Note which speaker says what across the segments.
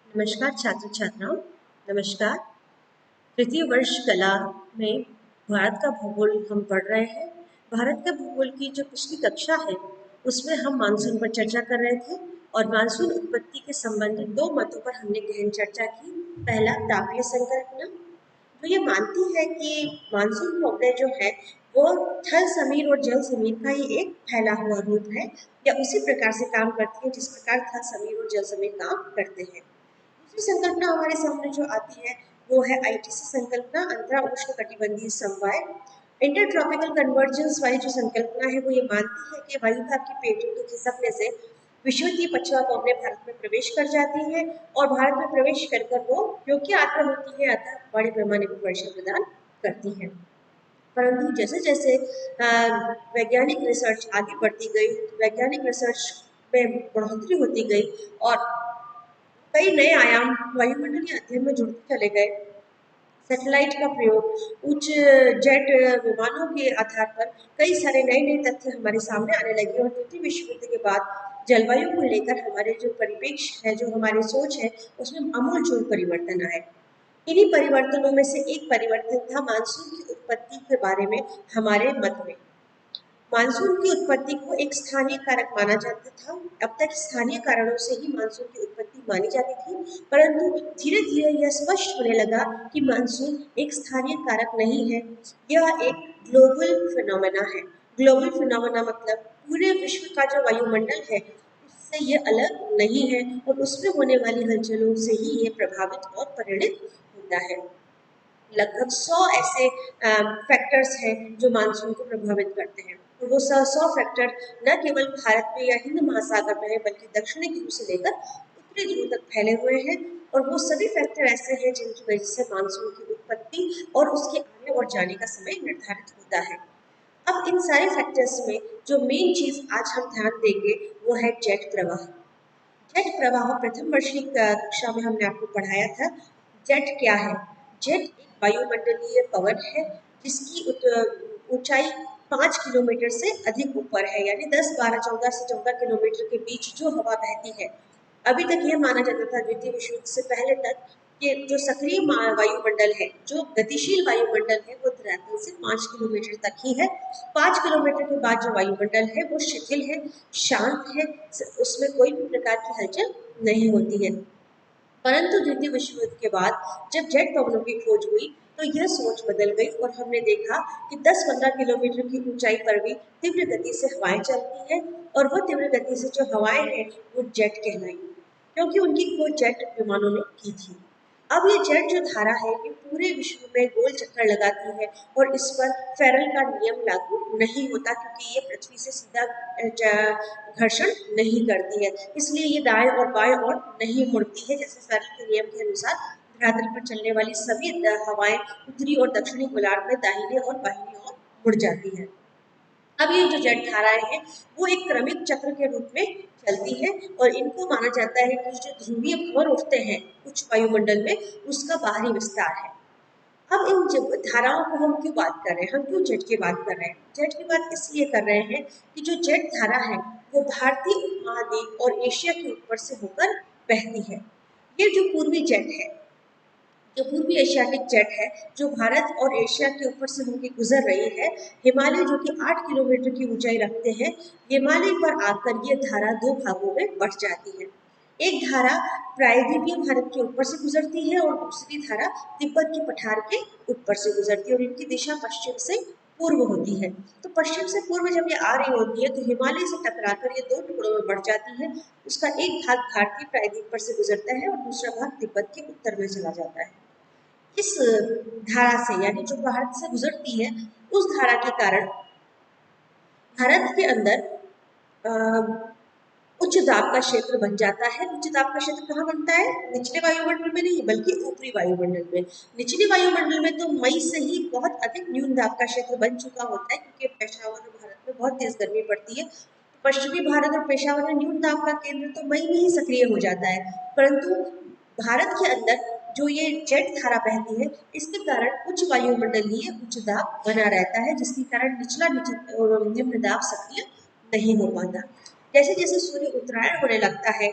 Speaker 1: नमस्कार छात्र छात्राओं। नमस्कार। तृतीय वर्ष कला में भारत का भूगोल हम पढ़ रहे हैं। भारत का भूगोल की जो पिछली कक्षा है उसमें हम मानसून पर चर्चा कर रहे थे और मानसून उत्पत्ति के संबंधित दो मतों पर हमने गहन चर्चा की। पहला, तापीय संकल्पना तो ये मानती है कि मानसून प्रॉब्लम जो है वो थल समीर और जल समीर का ही एक फैला हुआ रूप है या उसी प्रकार से काम करती है जिस प्रकार थल समीर और जल समीर काम करते हैं। दूसरी संकल्पना हमारे सामने जो आती है वो है आईटीसी संकल्पना, अंतरा उष्णकटिबंधीय समवाय। इंटरट्रॉपिकल कन्वर्जेंस वाली जो संकल्पना है वो ये मानती है कि वायुभाग की पेटियों के खिसकने से विषुवतीय पछुआ कौमें भारत में प्रवेश कर जाती है और भारत में प्रवेश कर कर वो योग्य आर्द्र होती है, अतः बड़े पैमाने पर वर्षा प्रदान करती है। परंतु जैसे जैसे वैज्ञानिक रिसर्च आगे बढ़ती गई, वैज्ञानिक रिसर्च में बढ़ोतरी होती गई और कई नए आयाम वायुमंडलीय अध्ययन में जुड़ते चले गए। सैटेलाइट का प्रयोग, उच्च जेट विमानों के आधार पर कई सारे नए नए तथ्य हमारे सामने आने लगे और द्वितीय विश्व युद्ध के बाद जलवायु को लेकर हमारे जो परिप्रेक्ष्य है, जो हमारी सोच है, उसमें आमूलचूल परिवर्तन आए। इन्हीं परिवर्तनों में से एक परिवर्तन था मानसून की उत्पत्ति के बारे में हमारे मत में। मानसून की उत्पत्ति को एक स्थानीय कारक माना जाता था। अब तक स्थानीय कारणों से ही मानसून की उत्पत्ति मानी जाती थी, परंतु धीरे धीरे यह स्पष्ट होने लगा कि मानसून एक स्थानीय कारक नहीं है, यह एक ग्लोबल फिनोमेना है। ग्लोबल फिनोमेना मतलब पूरे विश्व का जो वायुमंडल है उससे ये अलग नहीं है और उसमें होने वाली हलचलों से ही ये प्रभावित और परिणित होता है। लगभग 100 ऐसे फैक्टर्स हैं जो मानसून को प्रभावित करते हैं और वो 100 फैक्टर न केवल भारत में या हिंद महासागर में है बल्कि दक्षिणी ध्रुव से लेकर उत्तरी ध्रुव तक फैले हुए हैं और वो सभी फैक्टर ऐसे हैं जिनकी वजह से मानसून की उत्पत्ति और उसके आने और जाने का समय निर्धारित होता है। अब इन सारे फैक्टर्स में जो मेन चीज आज हम ध्यान देंगे वो है जेट प्रवाह। जेट प्रवाह प्रथम वर्ष की कक्षा में हमने आपको पढ़ाया था। जेट क्या है? जेट एक वायुमंडलीय पवन है जिसकी ऊंचाई 5 किलोमीटर से अधिक ऊपर है, यानी 10, 12, 14 से 14 किलोमीटर के बीच जो हवा बहती है। अभी तक यह माना जाता था द्वितीय विश्व युद्ध से पहले तक कि जो सक्रिय वायुमंडल है, जो गतिशील वायुमंडल है, वो धरातल से 5 किलोमीटर तक ही है। 5 किलोमीटर के बाद जो वायुमंडल है वो शिथिल है, शांत है, उसमें कोई भी प्रकार की हलचल नहीं होती है। परंतु द्वितीय विश्व युद्ध के बाद जब जेट पवनों की खोज हुई तो यह सोच बदल गई और हमने देखा कि 10-15 किलोमीटर की ऊंचाई पर भी तीव्र गति से हवाएं चलती हैं और वो तीव्र गति से जो हवाएं हैं वो जेट कहलाई, क्योंकि उनकी खोज जेट विमानों ने की थी। अब ये जेट जो धारा है ये पूरे विश्व में गोल चक्कर लगाती है और इस पर फेरल का नियम लागू नहीं होता क्योंकि ये पृथ्वी से सीधा घर्षण नहीं करती है, इसलिए ये दाएं और बाएं और नहीं मुड़ती है। जैसे फेरल के नियम के अनुसार धरातल पर चलने वाली सभी हवाएं उत्तरी और दक्षिणी गोलार्ध में दाहिने और बाहिनी ओर मुड़ जाती है। अब ये जो जेट धाराएं हैं वो एक क्रमिक चक्र के रूप में चलती है और इनको माना जाता है कि जो ध्रुवीय भंवर उठते हैं उच्च वायुमंडल में उसका बाहरी विस्तार है। अब इन धाराओं को हम क्यों बात कर रहे हैं, हम क्यों जेट की बात कर रहे हैं? जेट की बात इसलिए कर रहे हैं कि जो जेट धारा है वो भारतीय उपमहाद्वीप और एशिया के ऊपर से होकर बहती है। ये जो पूर्वी जेट है, जो पूर्वी एशियाटिक जेट है, जो भारत और एशिया के ऊपर से होकर गुजर रही है, हिमालय जो कि 8 किलोमीटर की ऊंचाई रखते हैं, हिमालय पर आकर ये धारा दो भागों में बढ़ जाती है। एक धारा प्रायद्वीपीय भारत के ऊपर से गुजरती है और दूसरी धारा तिब्बत की पठार के ऊपर से गुजरती है और इनकी दिशा पश्चिम से पूर्व होती है। तो पश्चिम से पूर्व जब ये आ रही होती है तो हिमालय से टकराकर ये दो टुकड़ों में बढ़ जाती है। उसका एक भाग भारतीय प्रायद्वीप पर से गुजरता है और दूसरा भाग तिब्बत के उत्तर में चला जाता है। इस धारा से, यानी जो भारत से गुजरती है, उस धारा के कारण भारत के अंदर उच्च दाब का क्षेत्र बन जाता है। उच्च दाब का क्षेत्र कहाँ बनता है? निचले वायुमंडल में नहीं बल्कि ऊपरी वायुमंडल में। निचले वायुमंडल में तो मई से ही बहुत अधिक न्यून दाब का क्षेत्र बन चुका होता है क्योंकि पेशावर और भारत में बहुत तेज गर्मी पड़ती है। पश्चिमी भारत और पेशावर में न्यून दाब का केंद्र तो मई में ही सक्रिय हो जाता है, परंतु भारत के अंदर जो ये जेट धारा बहती है इसके कारण उच्च वायुमंडलीय उच्च दाब बना रहता है, जिसके कारण निचला निम्न दाब सक्रिय नहीं हो पाता। जैसे जैसे सूर्य उत्तरायण होने लगता है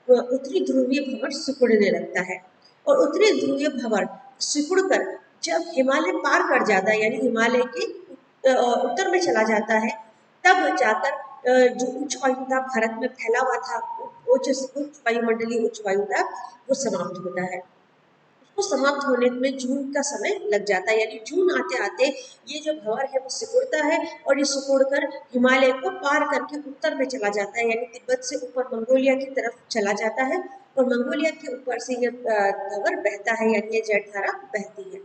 Speaker 1: उत्तरी ध्रुवीय भंवर सिकुड़ने लगता है। और उत्तरी ध्रुवीय भंवर सिकुड़कर जब हिमालय पार कर जाता है, यानी हिमालय के उत्तर में चला जाता है, तब जाकर जो उच्च वायुदाब भारत में फैला हुआ था, उच्च वायुमंडलीय उच्च वायुदाब, वो समाप्त होता है। उसको समाप्त होने में जून का समय लग जाता है, यानी जून आते आते ये जो भंवर है वो सिकुड़ता है और ये सिकुड़कर हिमालय को पार करके उत्तर में चला जाता है, यानी तिब्बत से ऊपर मंगोलिया की तरफ चला जाता है और मंगोलिया के ऊपर से ये भंवर बहता है, यानी ये जलधारा बहती है।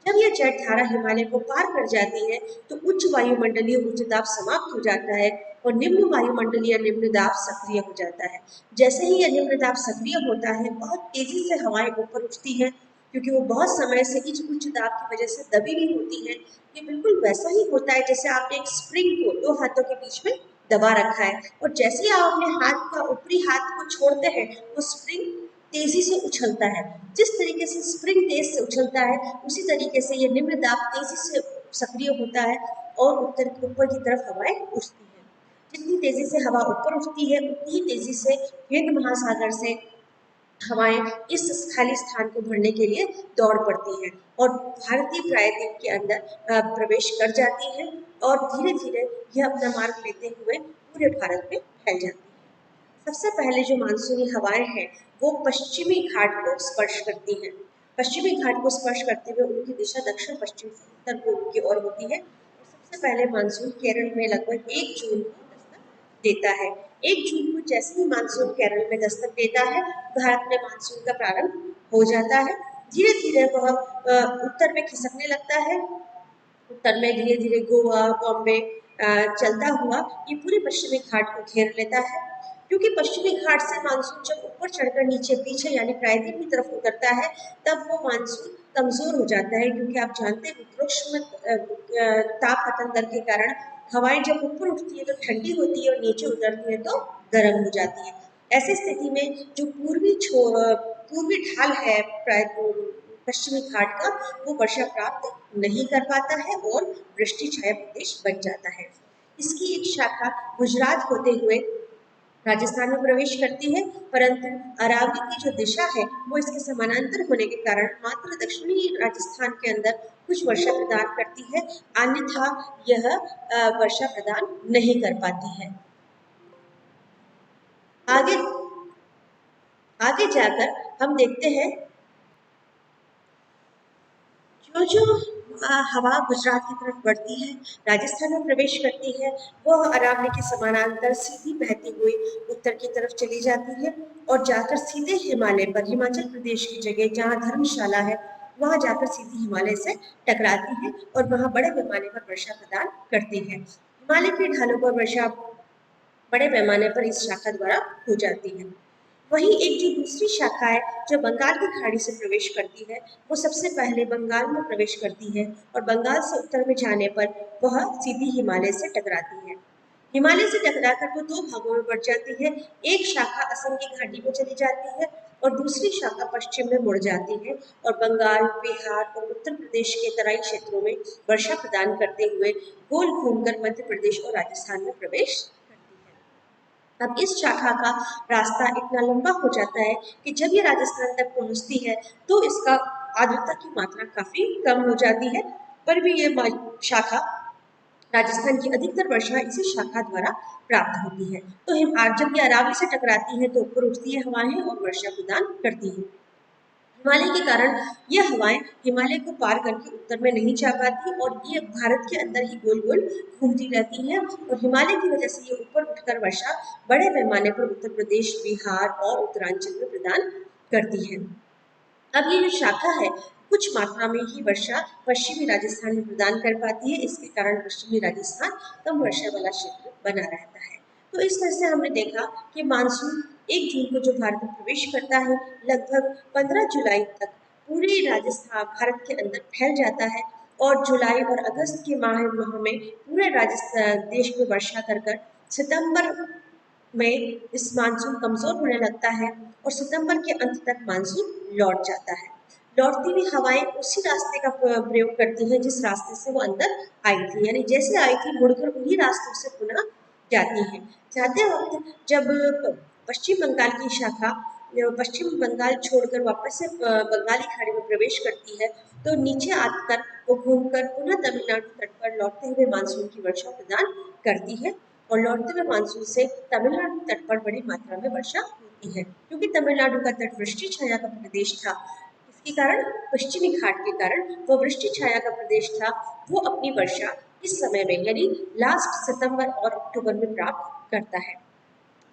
Speaker 1: जब यह जलधारा हिमालय को पार कर जाती है तो उच्च वायुमंडलीय उच्च दाब समाप्त हो जाता है और निम्न वायुमंडलीय निम्न दाब सक्रिय हो जाता है। जैसे ही यह निम्न दाब सक्रिय होता है, बहुत तेजी से हवाएं ऊपर उठती हैं, क्योंकि वो बहुत समय से इस उच्च दाब की वजह से दबी हुई होती है। ये बिल्कुल वैसा ही होता है जैसे आपने एक स्प्रिंग को दो हाथों के बीच में दबा रखा है, और जैसे ही आप अपने हाथ का ऊपरी हाथ को छोड़ते हैं, वो स्प्रिंग तेजी से उछलता है। जिस तरीके से स्प्रिंग तेज से उछलता है, उसी तरीके से ये निम्न दाब तेजी से सक्रिय होता है और ऊपर की तरफ हवाएं उठती है। जितनी तेजी से हवा ऊपर उठती है, उतनी ही तेजी से हिंद महासागर से हवाएं इस खाली स्थान को भरने के लिए दौड़ पड़ती हैं और भारतीय प्रायद्वीप के अंदर प्रवेश कर जाती हैं और धीरे धीरे यह अपना मार्ग लेते हुए पूरे भारत में फैल जाती है। सबसे पहले जो मानसूनी हवाएं हैं वो पश्चिमी घाट को स्पर्श करती हैं। पश्चिमी घाट को स्पर्श करते हुए उनकी दिशा दक्षिण पश्चिम से उत्तर पूर्व की ओर होती है और सबसे पहले मानसून केरल में लगभग 1 जून को दस्तक देता है। 1 जून को जैसे ही मानसून केरल में दस्तक देता है, भारत में मानसून का प्रारंभ हो जाता है। धीरे धीरे वह उत्तर में खिसकने लगता है। उत्तर में धीरे धीरे गोवा, बॉम्बे चलता हुआ ये पूरे पश्चिमी घाट को घेर लेता है। क्योंकि पश्चिमी घाट से मानसून जब ऊपर चढ़कर नीचे पीछे यानी प्रायद्वीप की तरफ उतरता है, तब वो मानसून कमजोर हो जाता है, क्योंकि आप जानते हैं उत्तरोष्ण ताप पतन दर के कारण हवाएं जब ऊपर उठती है तो ठंडी होती है और नीचे उतरती है तो गर्म हो जाती है। ऐसी स्थिति में जो पूर्वी ढाल है पश्चिमी घाट का, वो वर्षा प्राप्त नहीं कर पाता है और वृष्टि छाया प्रदेश बन जाता है। इसकी एक शाखा गुजरात होते हुए राजस्थान में प्रवेश करती है, परंतु अरावली की जो दिशा है वो इसके समानांतर होने के कारण मात्र दक्षिणी राजस्थान के अंदर कुछ वर्षा प्रदान करती है, अन्यथा यह वर्षा प्रदान नहीं कर पाती है। आगे आगे जाकर हम देखते हैं जो जो हवा गुजरात की तरफ बढ़ती है, राजस्थान में प्रवेश करती है, वह अरावली के समानांतर सीधी बहती हुई उत्तर की तरफ चली जाती है और जाकर सीधे हिमालय पर, हिमाचल प्रदेश की जगह जहाँ धर्मशाला है, वहां जाकर सीधी हिमालय से टकराती है और वहां बड़े पैमाने पर वर्षा प्रदान करती है। हिमालय की ढालों पर वर्षा बड़े पैमाने पर इस शाखा द्वारा हो जाती है। वहीं एक जो दूसरी शाखा है जो बंगाल की खाड़ी से प्रवेश करती है, वो सबसे पहले बंगाल में प्रवेश करती है और बंगाल से उत्तर में जाने पर वह सीधी हिमालय से टकराती है। हिमालय से टकराकर वो दो भागों में बढ़ जाती है। एक शाखा असम की घाटी को चली जाती है और दूसरी शाखा पश्चिम में मुड़ जाती है और बंगाल, बिहार और उत्तर प्रदेश के तराई क्षेत्रों में वर्षा प्रदान करते हुए गोल घूमकर मध्य प्रदेश और राजस्थान में प्रवेश करती है। अब इस शाखा का रास्ता इतना लंबा हो जाता है कि जब ये राजस्थान तक पहुंचती है तो इसका आर्द्रता की मात्रा काफी कम हो जाती है, पर भी ये शाखा राजस्थान की अधिकतर वर्षा इसी शाखा द्वारा प्राप्त होती है। तो जब ये अरावली से टकराती है तो ऊपर उठती है हवाएं और वर्षा प्रदान करती है। हिमालय के कारण ये हवाएं हिमालय को पार करके उत्तर में नहीं जा पाती और ये भारत के अंदर ही गोल गोल घूमती रहती हैं और हिमालय की वजह से ये ऊपर उठकर वर्षा बड़े पैमाने पर उत्तर प्रदेश, बिहार और उत्तरांचल में प्रदान करती है। अब ये जो शाखा है कुछ मात्रा में ही वर्षा पश्चिमी राजस्थान में प्रदान कर पाती है, इसके कारण पश्चिमी राजस्थान कम वर्षा वाला क्षेत्र बना रहता है। तो इस तरह से हमने देखा कि मानसून 1 जून को जो भारत में प्रवेश करता है, लगभग 15 जुलाई तक पूरे राजस्थान भारत के अंदर फैल जाता है और जुलाई और अगस्त के माह में पूरे राजस्थान देश में वर्षा कर कर सितंबर में इस मानसून कमजोर होने लगता है और सितंबर के अंत तक मानसून लौट जाता है। लौटती हुई हवाएं उसी रास्ते का प्रयोग करती हैं जिस रास्ते से वो अंदर आई थी, यानी जैसे आई थी मुड़कर उन्हीं रास्तों से पुनः जाती हैं। जाते वक्त जब पश्चिम बंगाल की शाखा पश्चिम बंगाल छोड़कर वापस से बंगाली खाड़ी में प्रवेश करती है, तो नीचे आकर वो घूमकर पुनः तमिलनाडु तट पर लौटते हुए मानसून की वर्षा प्रदान करती है और लौटते हुए मानसून से तमिलनाडु तट पर बड़ी मात्रा में वर्षा होती है। क्योंकि तमिलनाडु का तट वृष्टि छाया का प्रदेश था, इसके कारण पश्चिमी घाट के कारण वो वृष्टि छाया का प्रदेश था, वो अपनी वर्षा इस समय में यानी लास्ट सितंबर और अक्टूबर में प्राप्त करता है।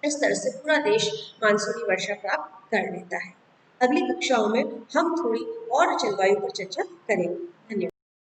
Speaker 1: इस तरह से पूरा देश मानसूनी वर्षा प्राप्त कर लेता है। अगली कक्षाओं में हम थोड़ी और जलवायु पर चर्चा करेंगे।